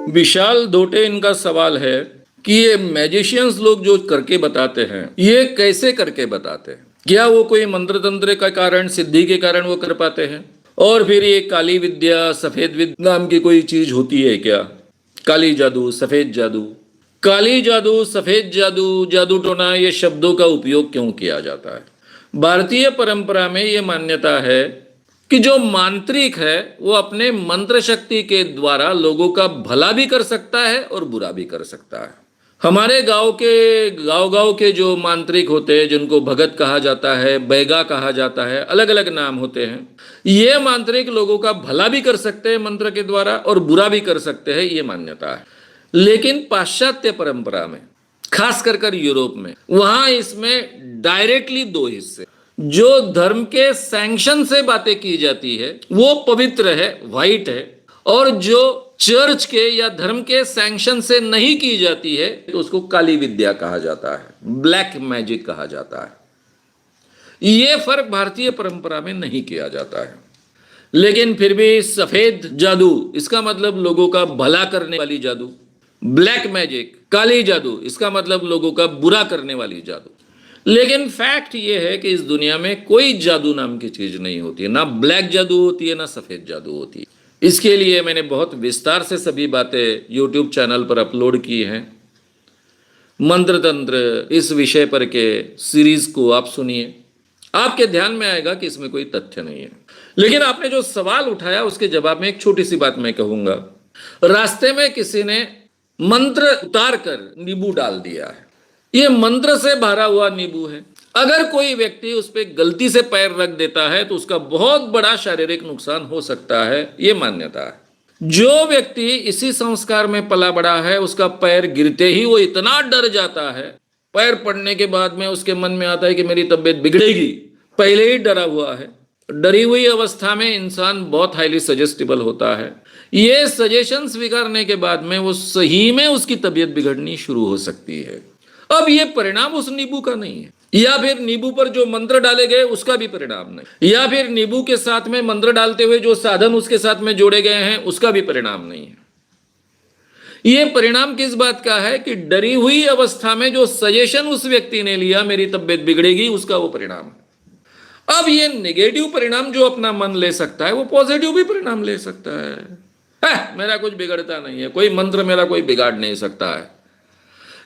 विशाल दोटे इनका सवाल है कि ये मैजिशियंस लोग जो करके बताते हैं ये कैसे करके बताते हैं, क्या वो कोई मंत्र तंत्र का कारण, सिद्धि के कारण वो कर पाते हैं? और फिर ये काली विद्या, सफेद विद्या नाम की कोई चीज होती है क्या? काली जादू, सफेद जादू, काली जादू, सफेद जादू, जादू टोना, ये शब्दों का उपयोग क्यों किया जाता है? भारतीय परंपरा में ये मान्यता है कि जो मांत्रिक है वो अपने मंत्र शक्ति के द्वारा लोगों का भला भी कर सकता है और बुरा भी कर सकता है। हमारे गांव के जो मांत्रिक होते हैं, जिनको भगत कहा जाता है, बैगा कहा जाता है, अलग अलग नाम होते हैं, ये मांत्रिक लोगों का भला भी कर सकते हैं मंत्र के द्वारा और बुरा भी कर सकते हैं, ये मान्यता है। लेकिन पाश्चात्य परंपरा में, खास कर यूरोप में, वहां इसमें डायरेक्टली दो हिस्से, जो धर्म के सैंक्शन से बातें की जाती है वो पवित्र है, वाइट है, और जो चर्च के या धर्म के सैंक्शन से नहीं की जाती है तो उसको काली विद्या कहा जाता है, ब्लैक मैजिक कहा जाता है। ये फर्क भारतीय परंपरा में नहीं किया जाता है। लेकिन फिर भी सफेद जादू, इसका मतलब लोगों का भला करने वाली जादू, ब्लैक मैजिक, काली जादू, इसका मतलब लोगों का बुरा करने वाली जादू। लेकिन फैक्ट ये है कि इस दुनिया में कोई जादू नाम की चीज नहीं होती है, ना ब्लैक जादू होती है, ना सफेद जादू होती है। इसके लिए मैंने बहुत विस्तार से सभी बातें यूट्यूब चैनल पर अपलोड की हैं। मंत्र तंत्र इस विषय पर के सीरीज को आप सुनिए, आपके ध्यान में आएगा कि इसमें कोई तथ्य नहीं है। लेकिन आपने जो सवाल उठाया उसके जवाब में एक छोटी सी बात मैं कहूंगा। रास्ते में किसी ने मंत्र उतार कर नींबू डाल दिया है, ये मंत्र से भरा हुआ नींबू है। अगर कोई व्यक्ति उस पर गलती से पैर रख देता है तो उसका बहुत बड़ा शारीरिक नुकसान हो सकता है, ये मान्यता है। जो व्यक्ति इसी संस्कार में पला बड़ा है, उसका पैर गिरते ही वो इतना डर जाता है, पैर पड़ने के बाद में उसके मन में आता है कि मेरी तबीयत बिगड़ेगी, पहले ही डरा हुआ है। डरी हुई अवस्था में इंसान बहुत हाईली सजेस्टिबल होता है। ये सजेशन स्वीकारने के बाद में वो सही में उसकी तबीयत बिगड़नी शुरू हो सकती है। अब ये परिणाम उस नींबू का नहीं है, या फिर नींबू पर जो मंत्र डाले गए उसका भी परिणाम नहीं, या फिर नींबू के साथ में मंत्र डालते हुए जो साधन उसके साथ में जोड़े गए हैं उसका भी परिणाम नहीं है। ये परिणाम किस बात का है कि डरी हुई अवस्था में जो सजेशन उस व्यक्ति ने लिया, मेरी तबीयत बिगड़ेगी, उसका वो परिणाम है। अब ये नेगेटिव परिणाम जो अपना मन ले सकता है वो पॉजिटिव भी परिणाम ले सकता है। मेरा कुछ बिगड़ता नहीं है, कोई मंत्र मेरा कोई बिगाड़ नहीं सकता है।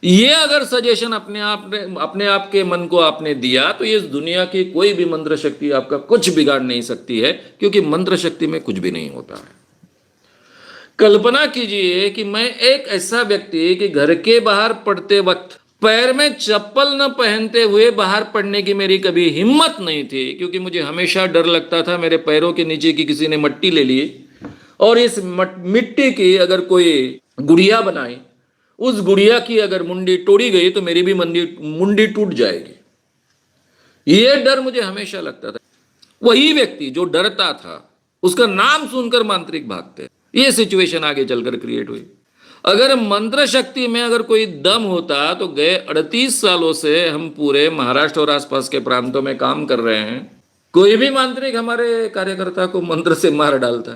ये अगर सजेशन अपने आप के मन को आपने दिया तो ये इस दुनिया की कोई भी मंत्र शक्ति आपका कुछ बिगाड़ नहीं सकती है, क्योंकि मंत्र शक्ति में कुछ भी नहीं होता है। कल्पना कीजिए कि मैं एक ऐसा व्यक्ति कि घर के बाहर पड़ते वक्त पैर में चप्पल न पहनते हुए बाहर पड़ने की मेरी कभी हिम्मत नहीं थी, क्योंकि मुझे हमेशा डर लगता था मेरे पैरों के नीचे की किसी ने मिट्टी ले ली और इस मिट्टी की अगर कोई गुड़िया बनाई, उस गुड़िया की अगर मुंडी तोड़ी गई तो मेरी भी मुंडी टूट जाएगी। यह डर मुझे हमेशा लगता था। वही व्यक्ति जो डरता था उसका नाम सुनकर मांत्रिक भागते, ये सिचुएशन आगे चलकर क्रिएट हुई। अगर मंत्र शक्ति में अगर कोई दम होता तो गए 38 सालों से हम पूरे महाराष्ट्र और आसपास के प्रांतों में काम कर रहे हैं, कोई भी मांत्रिक हमारे कार्यकर्ता को मंत्र से मार डालता।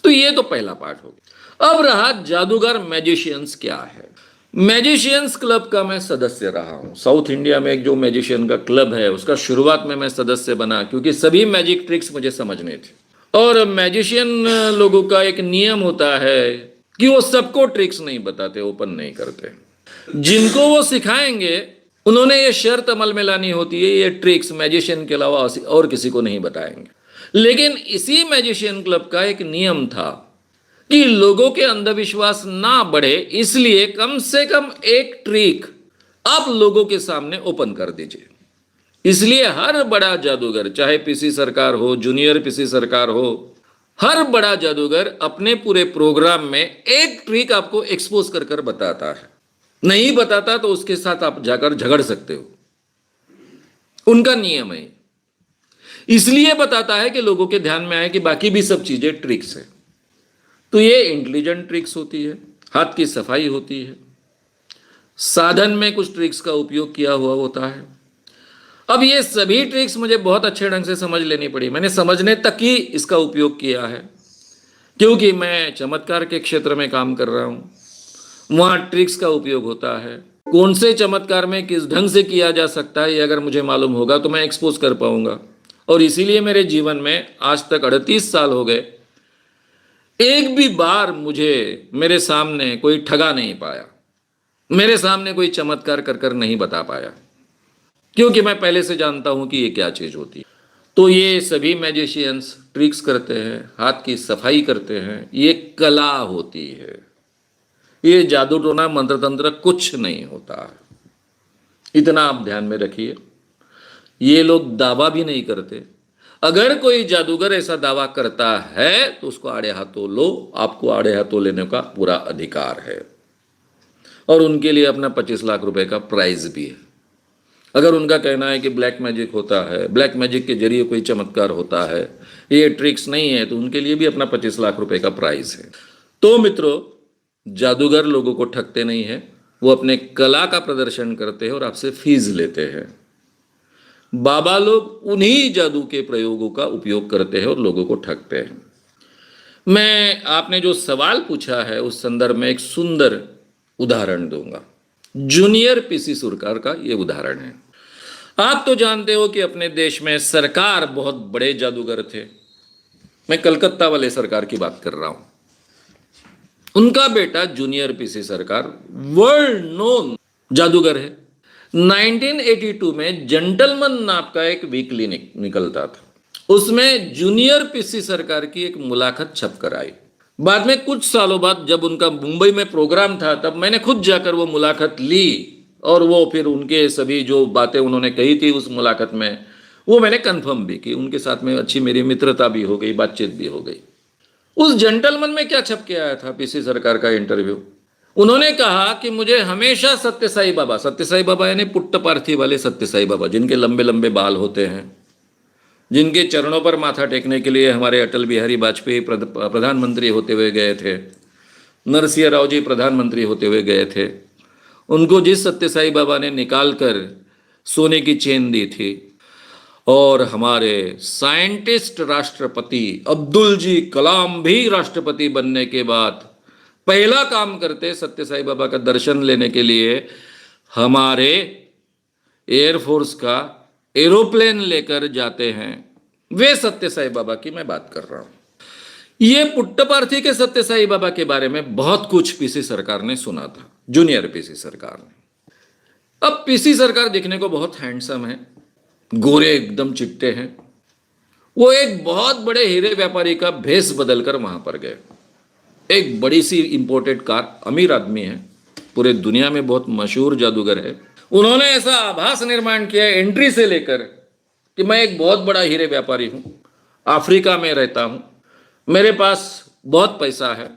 तो ये तो पहला पार्ट हो गया। अब रहा जादूगर, मैजिशियंस क्या है। मैजिशियंस क्लब का मैं सदस्य रहा हूं। साउथ इंडिया में एक जो मैजिशियन का क्लब है उसका शुरुआत में मैं सदस्य बना, क्योंकि सभी मैजिक ट्रिक्स मुझे समझने थे। और मैजिशियन लोगों का एक नियम होता है कि वो सबको ट्रिक्स नहीं बताते, ओपन नहीं करते। जिनको वो सिखाएंगे उन्होंने ये शर्त अमल में लानी होती है, ये ट्रिक्स मैजिशियन के अलावा और किसी को नहीं बताएंगे। लेकिन इसी मैजिशियन क्लब का एक नियम था कि लोगों के अंधविश्वास ना बढ़े, इसलिए कम से कम एक ट्रिक आप लोगों के सामने ओपन कर दीजिए। इसलिए हर बड़ा जादूगर, चाहे पीसी सरकार हो, जूनियर पीसी सरकार हो, हर बड़ा जादूगर अपने पूरे प्रोग्राम में एक ट्रिक आपको एक्सपोज कर कर बताता है। नहीं बताता तो उसके साथ आप जाकर झगड़ सकते हो, उनका नियम है। इसलिए बताता है कि लोगों के ध्यान में आए कि बाकी भी सब चीजें ट्रिक्स है। तो ये इंटेलिजेंट ट्रिक्स होती है, हाथ की सफाई होती है, साधन में कुछ ट्रिक्स का उपयोग किया हुआ होता है। अब ये सभी ट्रिक्स मुझे बहुत अच्छे ढंग से समझ लेनी पड़ी, मैंने समझने तक ही इसका उपयोग किया है, क्योंकि मैं चमत्कार के क्षेत्र में काम कर रहा हूँ। वहां ट्रिक्स का उपयोग होता है। कौन से चमत्कार में किस ढंग से किया जा सकता है, ये अगर मुझे मालूम होगा तो मैं एक्सपोज कर पाऊंगा। और इसीलिए मेरे जीवन में आज तक 38 साल हो गए, एक भी बार मुझे मेरे सामने कोई ठगा नहीं पाया, मेरे सामने कोई चमत्कार कर कर नहीं बता पाया, क्योंकि मैं पहले से जानता हूं कि ये क्या चीज होती है। तो ये सभी मैजिशियंस ट्रिक्स करते हैं, हाथ की सफाई करते हैं, ये कला होती है। ये जादू टोना मंत्र तंत्र कुछ नहीं होता है, इतना आप ध्यान में रखिए। ये लोग दावा भी नहीं करते। अगर कोई जादूगर ऐसा दावा करता है तो उसको आड़े हाथों लो, आपको आड़े हाथों लेने का पूरा अधिकार है। और उनके लिए अपना 25 लाख रुपए का प्राइज भी है। अगर उनका कहना है कि ब्लैक मैजिक होता है, ब्लैक मैजिक के जरिए कोई चमत्कार होता है, ये ट्रिक्स नहीं है, तो उनके लिए भी अपना 25 लाख रुपए का प्राइज है। तो मित्रों, जादूगर लोगों को ठगते नहीं है, वो अपने कला का प्रदर्शन करते हैं और आपसे फीस लेते हैं। बाबा लोग उन्हीं जादू के प्रयोगों का उपयोग करते हैं और लोगों को ठगते हैं। मैं आपने जो सवाल पूछा है उस संदर्भ में एक सुंदर उदाहरण दूंगा। जूनियर पीसी सुरकार का ये उदाहरण है। आप तो जानते हो कि अपने देश में सरकार बहुत बड़े जादूगर थे। मैं कलकत्ता वाले सरकार की बात कर रहा हूं। उनका बेटा जूनियर पीसी सरकार वर्ल्ड नोन जादूगर है। 1982 में जेंटलमैन नाम का एक वीकली निकलता था, उसमें जूनियर पीसी सरकार की एक मुलाकात छप कर आई। बाद में कुछ सालों बाद जब उनका मुंबई में प्रोग्राम था, तब मैंने खुद जाकर वो मुलाकात ली और वो फिर उनके सभी जो बातें उन्होंने कही थी उस मुलाकात में, वो मैंने कंफर्म भी की। उनके साथ में अच्छी मेरी मित्रता भी हो गई, बातचीत भी हो गई। उस जेंटलमैन में क्या छप के आया था पीसी सरकार का इंटरव्यू, उन्होंने कहा कि मुझे हमेशा सत्य साई बाबा यानी पुट्टपार्थी वाले सत्य साई बाबा, जिनके लंबे लंबे बाल होते हैं, जिनके चरणों पर माथा टेकने के लिए हमारे अटल बिहारी वाजपेयी प्रधानमंत्री होते हुए गए थे, नरसिंह राव जी प्रधानमंत्री होते हुए गए थे, उनको जिस सत्य साई बाबा ने निकाल कर सोने की चेन दी थी, और हमारे साइंटिस्ट राष्ट्रपति अब्दुल जी कलाम भी राष्ट्रपति बनने के बाद पहला काम करते सत्य साई बाबा का दर्शन लेने के लिए हमारे एयरफोर्स का एरोप्लेन लेकर जाते हैं। वे सत्य साई बाबा की मैं बात कर रहा हूं। ये पुट्टपार्थी के सत्य साई बाबा के बारे में बहुत कुछ पीसी सरकार ने सुना था, जूनियर पीसी सरकार ने। अब पीसी सरकार दिखने को बहुत हैंडसम है, गोरे एकदम चिट्टे हैं। वो एक बहुत बड़े हीरे व्यापारी का भेष बदलकर वहां पर गए। एक बड़ी सी इंपोर्टेड कार, अमीर आदमी है, पूरे दुनिया में बहुत मशहूर जादूगर है। उन्होंने ऐसा आभास निर्माण किया एंट्री से लेकर कि मैं एक बहुत बड़ा हीरे व्यापारी हूं, अफ्रीका में रहता हूं, मेरे पास बहुत पैसा है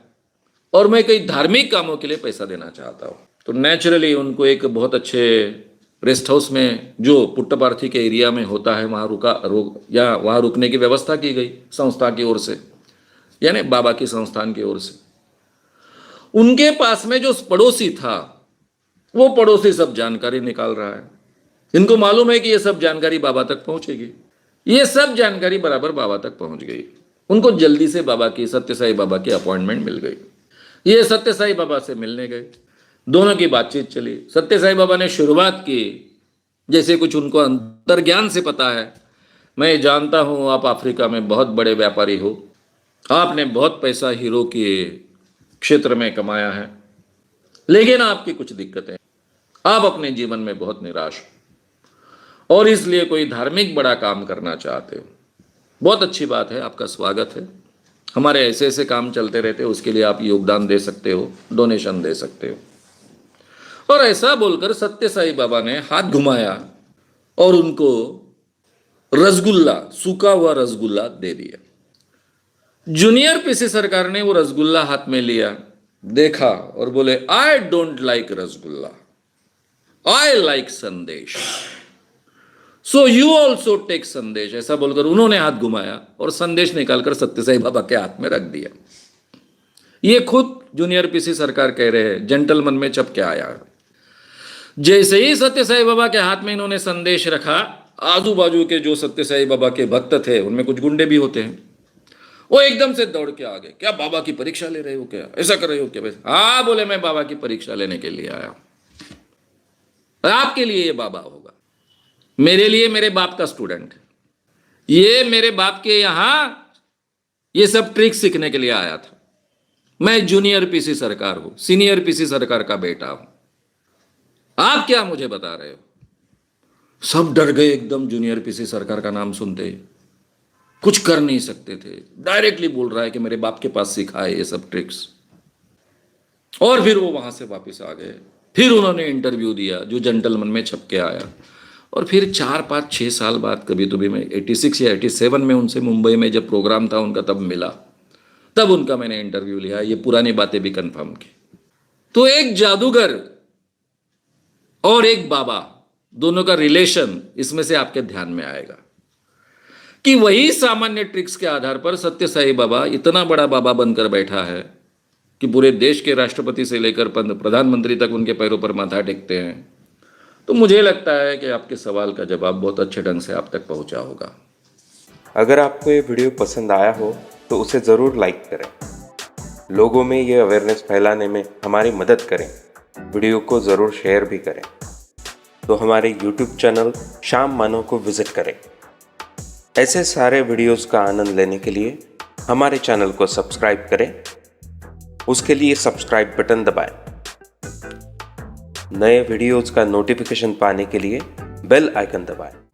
और मैं कई धार्मिक कामों के लिए पैसा देना चाहता हूं। तो नेचुरली उनको एक बहुत अच्छे रेस्ट हाउस में जो पुट्टपार्थी के एरिया में होता है वहां रुकने की व्यवस्था की गई संस्था की ओर से, यानी बाबा की संस्थान की ओर से। उनके पास में जो पड़ोसी था, वो पड़ोसी सब जानकारी निकाल रहा है। इनको मालूम है कि ये सब जानकारी बाबा तक पहुंचेगी। ये सब जानकारी बराबर बाबा तक पहुंच गई। उनको जल्दी से बाबा की, सत्य साई बाबा की अपॉइंटमेंट मिल गई। ये सत्य साई बाबा से मिलने गए, दोनों की बातचीत चली। सत्य साई बाबा ने शुरुआत की जैसे कुछ उनको अंतर्ज्ञान से पता है, मैं जानता हूं आप अफ्रीका में बहुत बड़े व्यापारी हो, आपने बहुत पैसा हीरो के क्षेत्र में कमाया है, लेकिन आपकी कुछ दिक्कतें, आप अपने जीवन में बहुत निराश हो और इसलिए कोई धार्मिक बड़ा काम करना चाहते हो। बहुत अच्छी बात है, आपका स्वागत है। हमारे ऐसे ऐसे काम चलते रहते हैं, उसके लिए आप योगदान दे सकते हो, डोनेशन दे सकते हो। और ऐसा बोलकर सत्य साई बाबा ने हाथ घुमाया और उनको रसगुल्ला, सूखा हुआ रसगुल्ला दे दिया। जूनियर पीसी सरकार ने वो रसगुल्ला हाथ में लिया, देखा और बोले, I don't like rasgulla, I like संदेश, सो यू ऑल्सो टेक संदेश। ऐसा बोलकर उन्होंने हाथ घुमाया और संदेश निकालकर सत्य साई बाबा के हाथ में रख दिया। ये खुद जूनियर पीसी सरकार कह रहे हैं, जेंटलमैन में चप के आया। जैसे ही सत्य साई बाबा के हाथ में इन्होंने संदेश रखा, आजू बाजू के जो सत्य साई बाबा के भक्त थे, उनमें कुछ गुंडे भी होते हैं, वो एकदम से दौड़ के आ गए, क्या बाबा की परीक्षा ले रहे हो क्या, ऐसा कर रहे हो क्या? हाँ बोले, मैं बाबा की परीक्षा लेने के लिए आया हूं। आपके लिए ये बाबा होगा, मेरे लिए मेरे बाप का स्टूडेंट है, ये मेरे बाप के यहां ये सब ट्रिक सीखने के लिए आया था। मैं जूनियर पीसी सरकार हूं, सीनियर पीसी सरकार का बेटा हूं, आप क्या मुझे बता रहे हो? सब डर गए एकदम, जूनियर पीसी सरकार का नाम सुनते, कुछ कर नहीं सकते थे। डायरेक्टली बोल रहा है कि मेरे बाप के पास सीखा है ये सब ट्रिक्स। और फिर वो वहां से वापस आ गए, फिर उन्होंने इंटरव्यू दिया जो जेंटलमैन में छप के आया, और फिर 4-5-6 साल बाद कभी तो भी मैं 86 या 87 में उनसे मुंबई में जब प्रोग्राम था उनका तब मिला, तब उनका मैंने इंटरव्यू लिया, ये पुरानी बातें भी कंफर्म की। तो एक जादूगर और एक बाबा, दोनों का रिलेशन इसमें से आपके ध्यान में आएगा कि वही सामान्य ट्रिक्स के आधार पर सत्य साई बाबा इतना बड़ा बाबा बनकर बैठा है कि पूरे देश के राष्ट्रपति से लेकर प्रधानमंत्री तक उनके पैरों पर माथा टेकते हैं। तो मुझे लगता है कि आपके सवाल का जवाब बहुत अच्छे ढंग से आप तक पहुंचा होगा। अगर आपको ये वीडियो पसंद आया हो तो उसे ज़रूर लाइक करें, लोगों में ये अवेयरनेस फैलाने में हमारी मदद करें, वीडियो को ज़रूर शेयर भी करें। तो हमारे YouTube चैनल शाम मानव को विज़िट करें। ऐसे सारे वीडियोस का आनंद लेने के लिए हमारे चैनल को सब्सक्राइब करें, उसके लिए सब्सक्राइब बटन दबाएं। नए वीडियोस का नोटिफिकेशन पाने के लिए बेल आइकन दबाएं।